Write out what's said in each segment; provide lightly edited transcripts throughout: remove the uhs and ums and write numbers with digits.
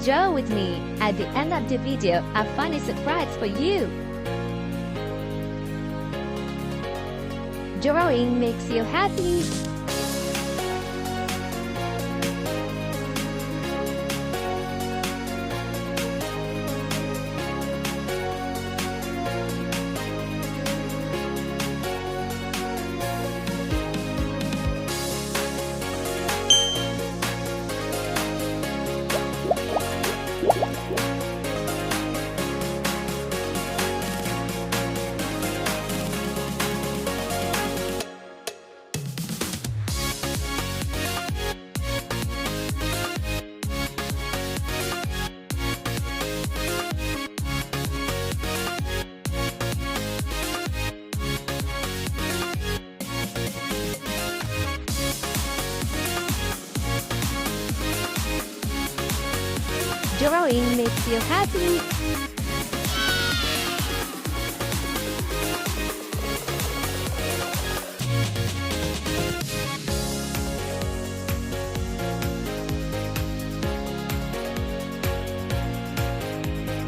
Draw with me. At the end of the video, a funny surprise for you. Drawing makes you happy. Drawing makes you happy.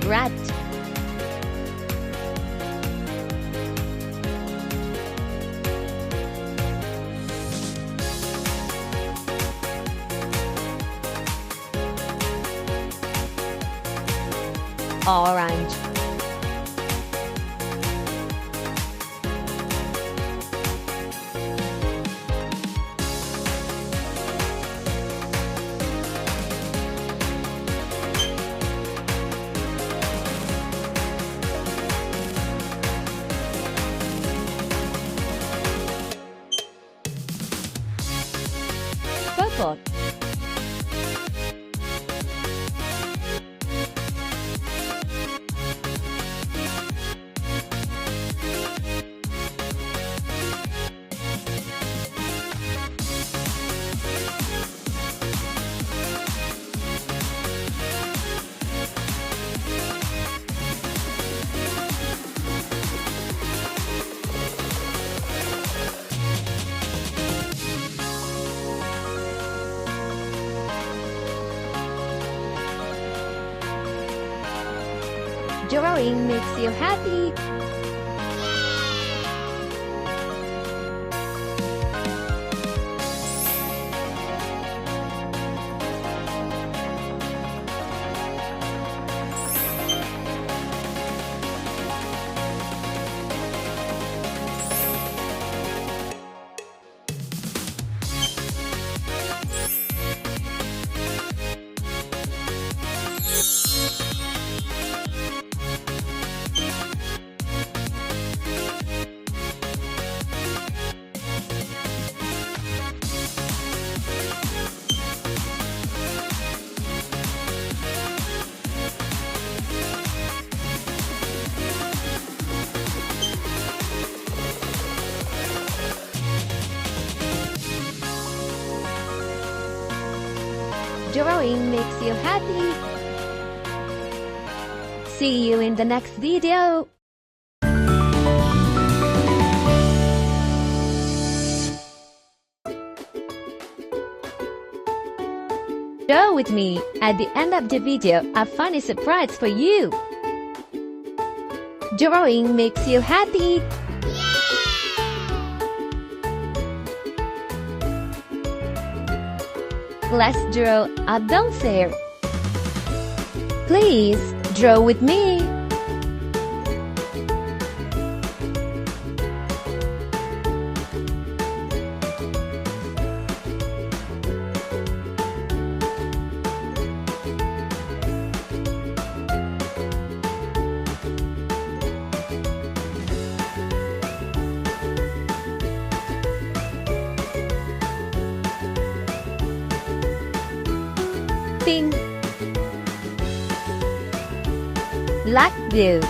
Rat. Orange. Purple. Drawing makes you happy. Drawing makes you happy. See you in the next video. Draw with me. At the end of the video, a funny surprise for you. Drawing makes you happy. Let's draw a dolphin. Please draw with me. Pink, light blue,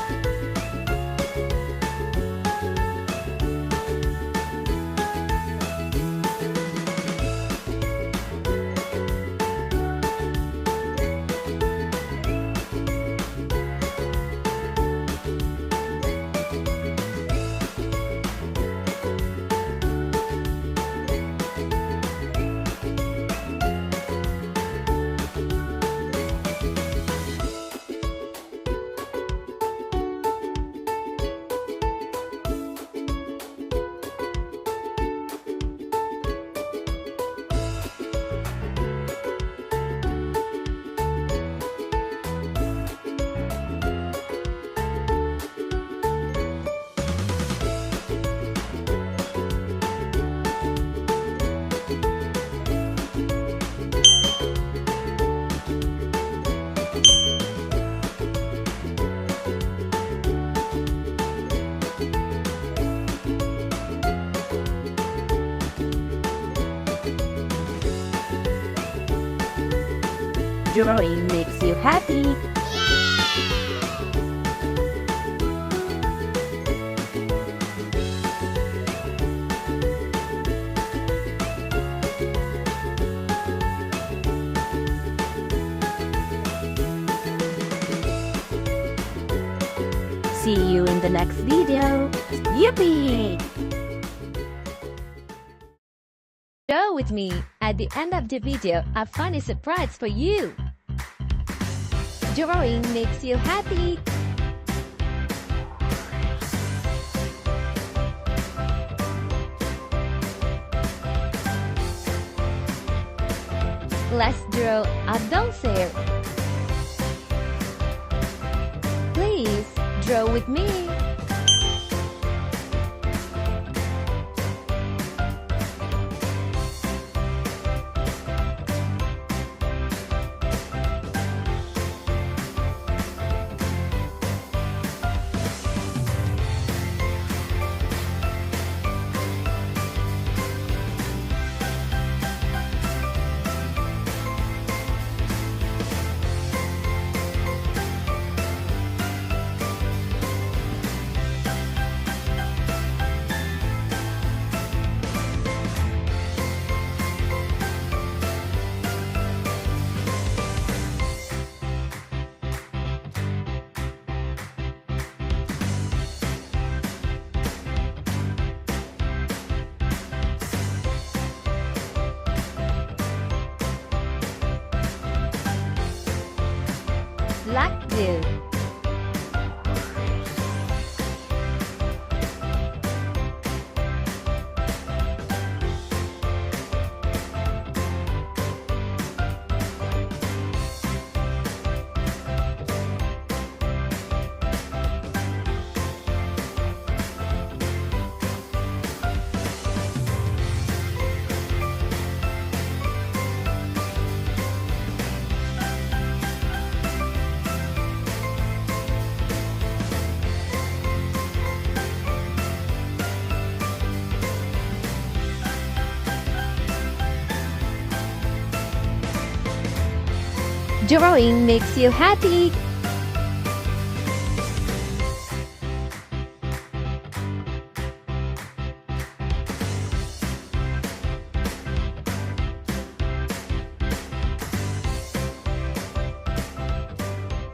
Drawing makes you happy. See you in the next video. Yippee! Draw with me. At the end of the video, a funny surprise for you. Drawing makes you happy. Let's draw a dolphin. Please draw with me. Like this. Drawing makes you happy.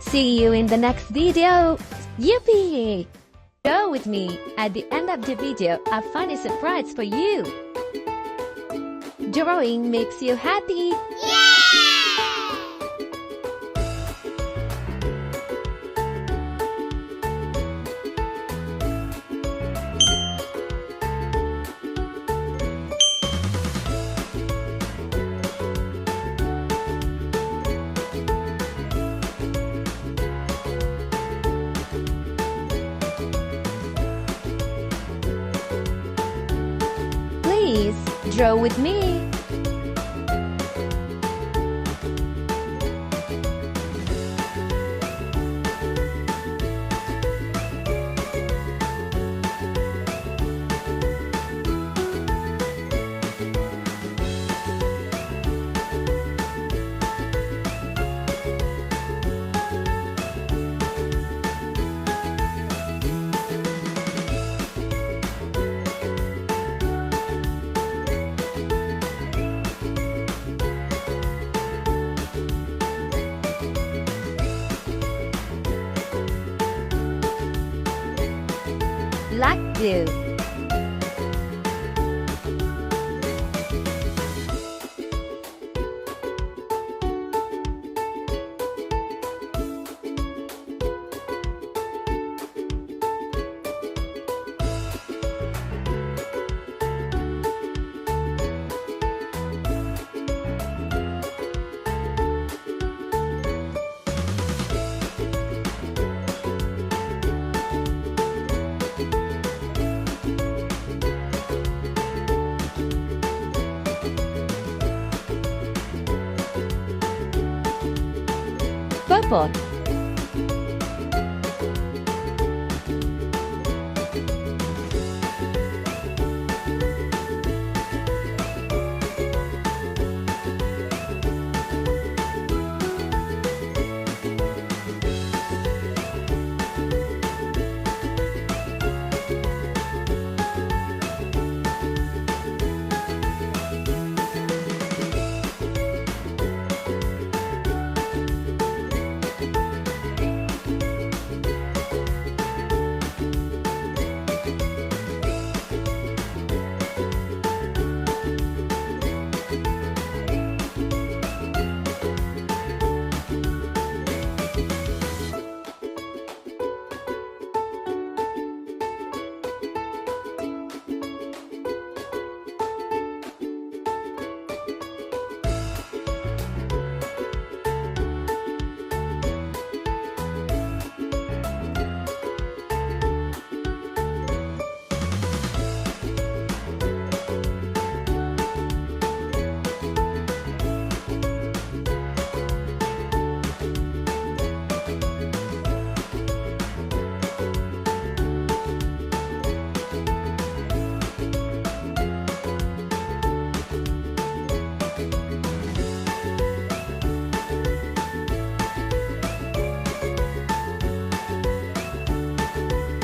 See you in the next video. Yippee! Draw with me. At the end of the video, a funny surprise for you. Drawing makes you happy. Please draw with me. Like this. Purple.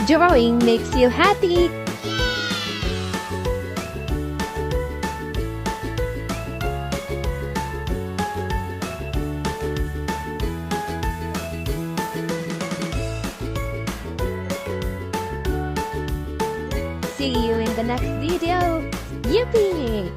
Drawing makes you happy. See you in the next video. Yippee!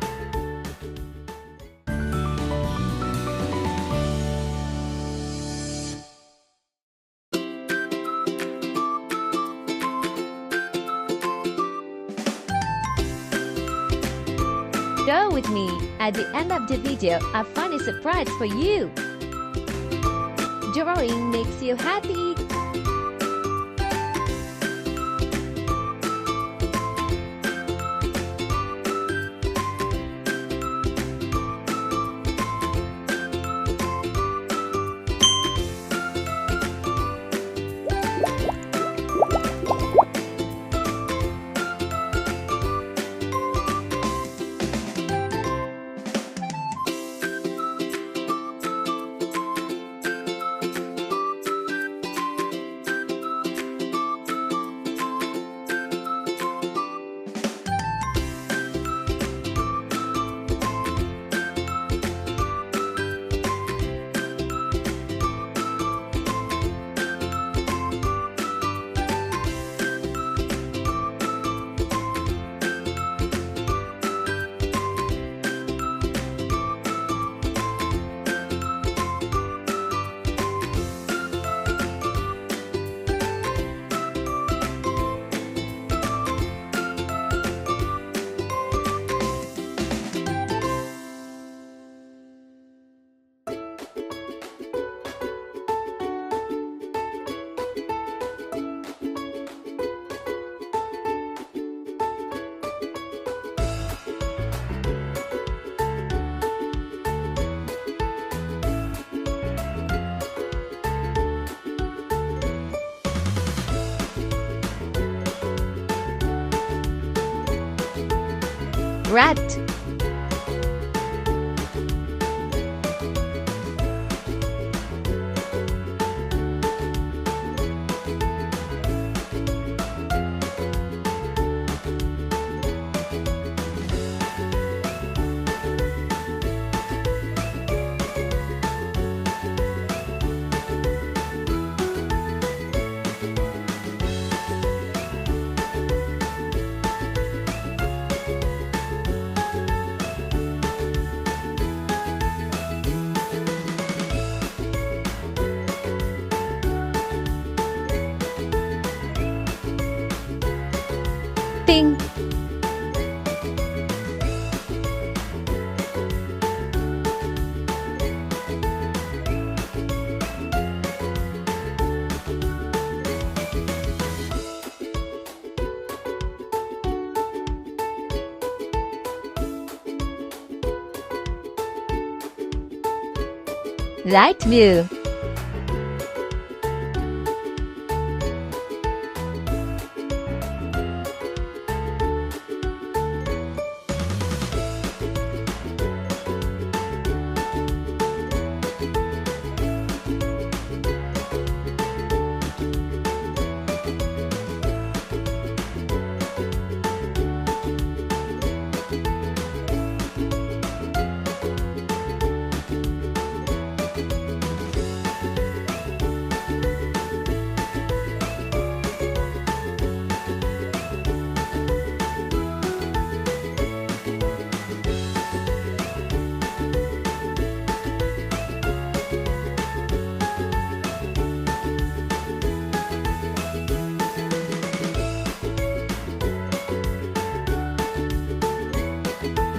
Go with me. At the end of the video, a funny surprise for you. Drawing makes you happy. Rat. Ping. Light blue.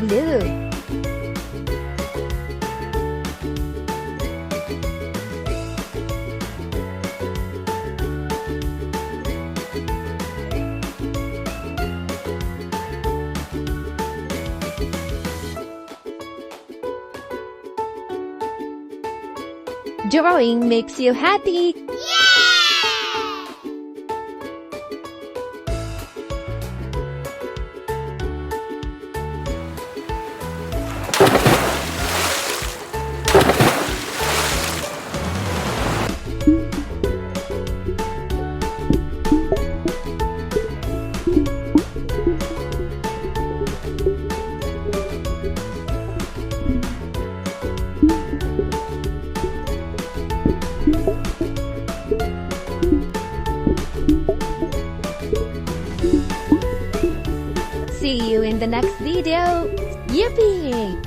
Blue. Drawing makes you happy. in the next video. Yippee!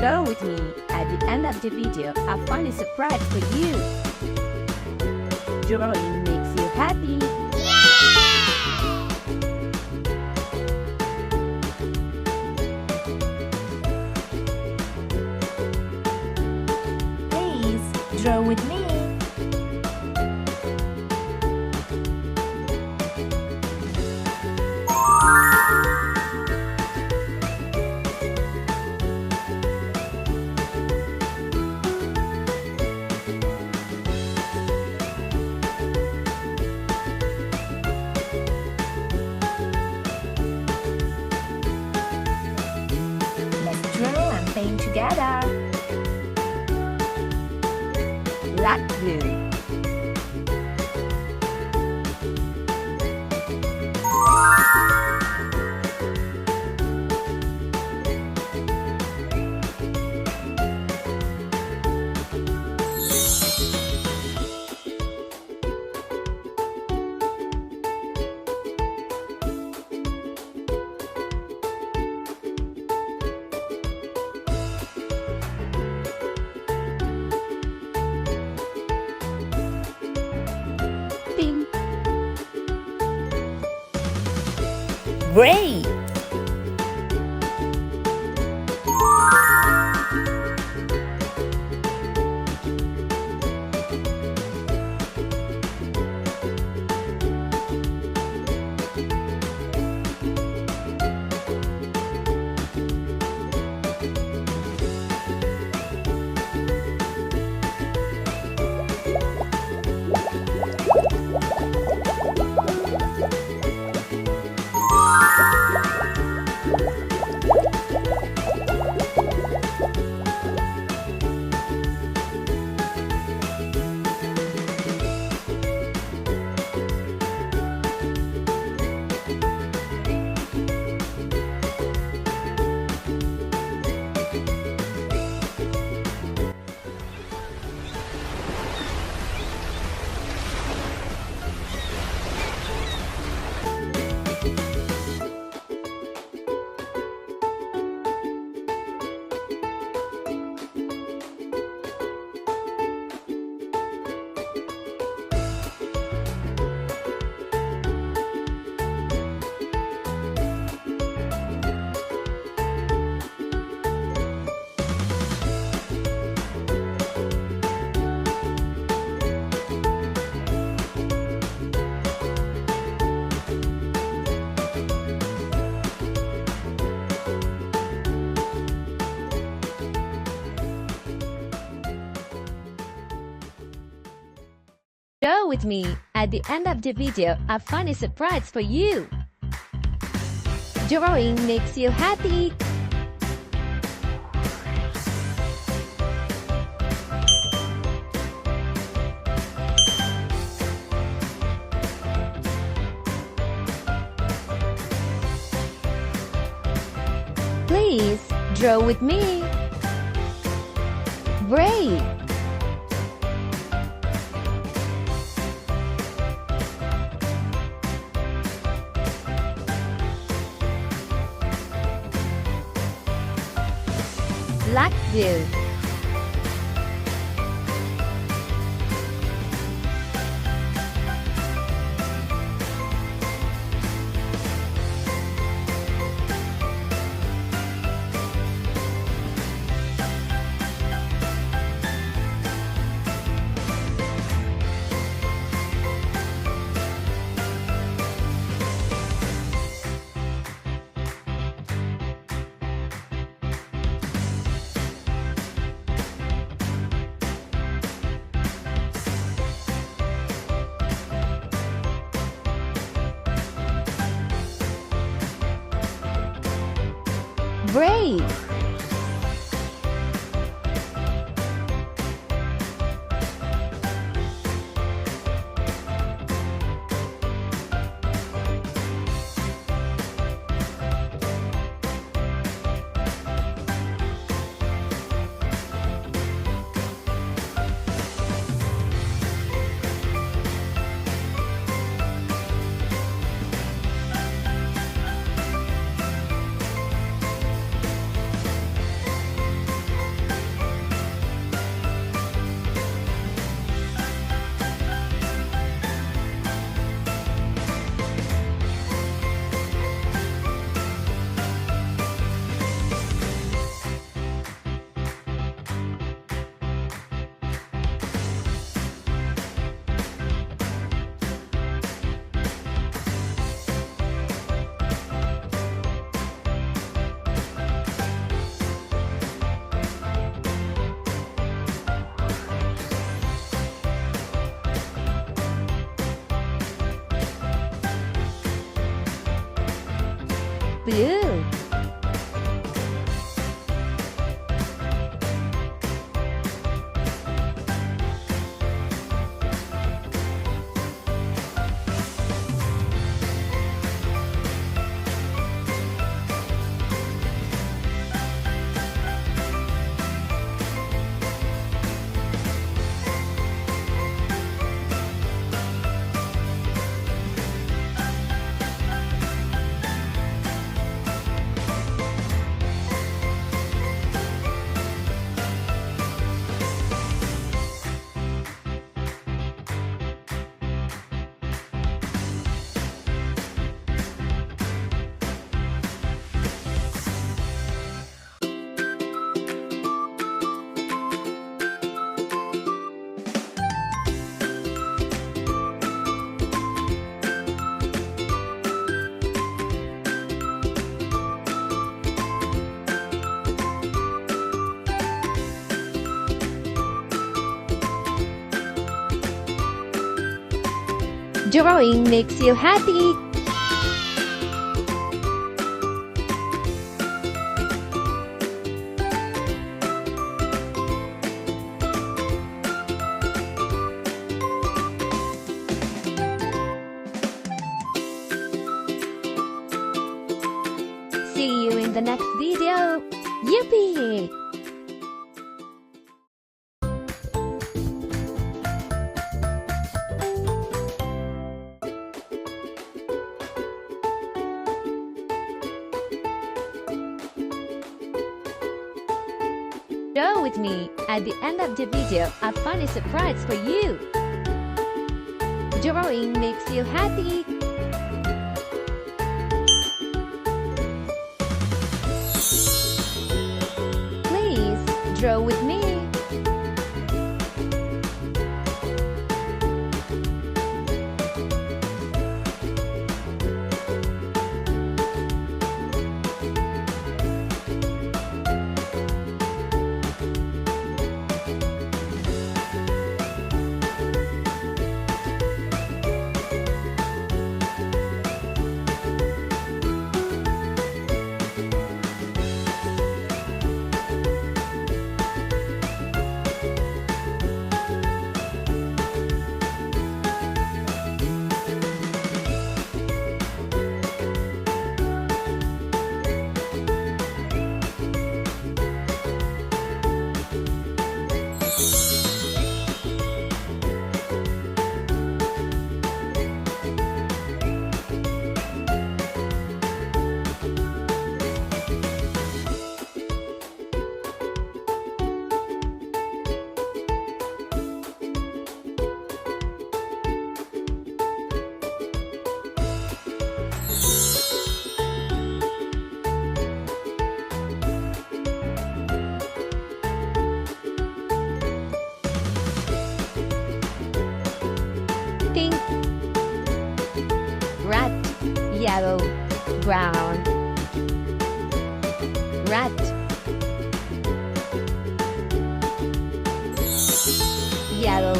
Go with me. At the end of the video, a funny surprise for you. Drawing makes you happy. Please draw with me. Draw and paint together. Light blue. Pink. Gray. Go with me. At the end of the video, a funny surprise for you. Drawing makes you happy. Please draw with me. Great! Black blue. Brave. Blue. Drawing makes you happy. See you in the next video. Yippee! Draw with me. At the end of the video, a funny surprise for you. Drawing makes you happy. Please draw with me. Pink, red, yellow, brown, red, yellow,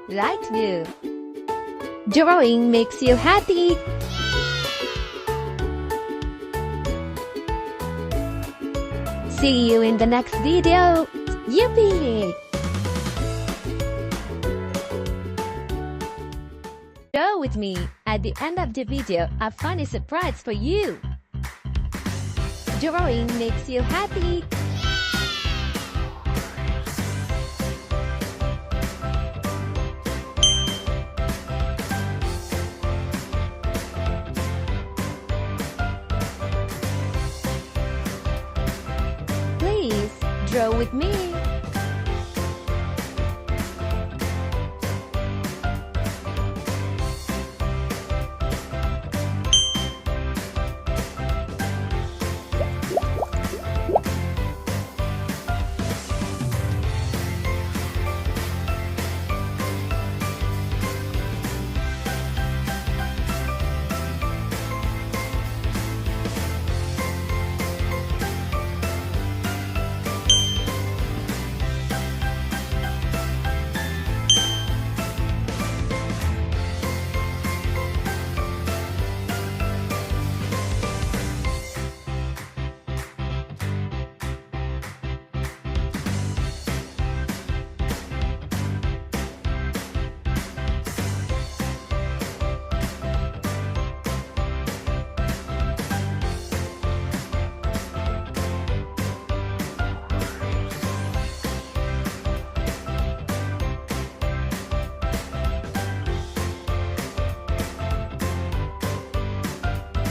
Light blue. Drawing makes you happy. See you in the next video. Yippee! Go with me. At the end of the video, a funny surprise for you. Drawing makes you happy. Please draw with me.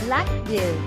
Black blue.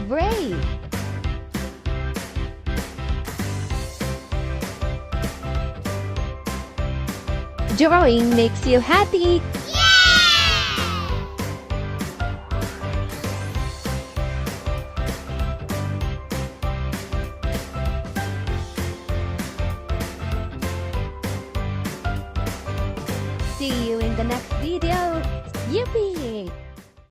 Gray. Drawing makes you happy. See you in the next video. Yippee!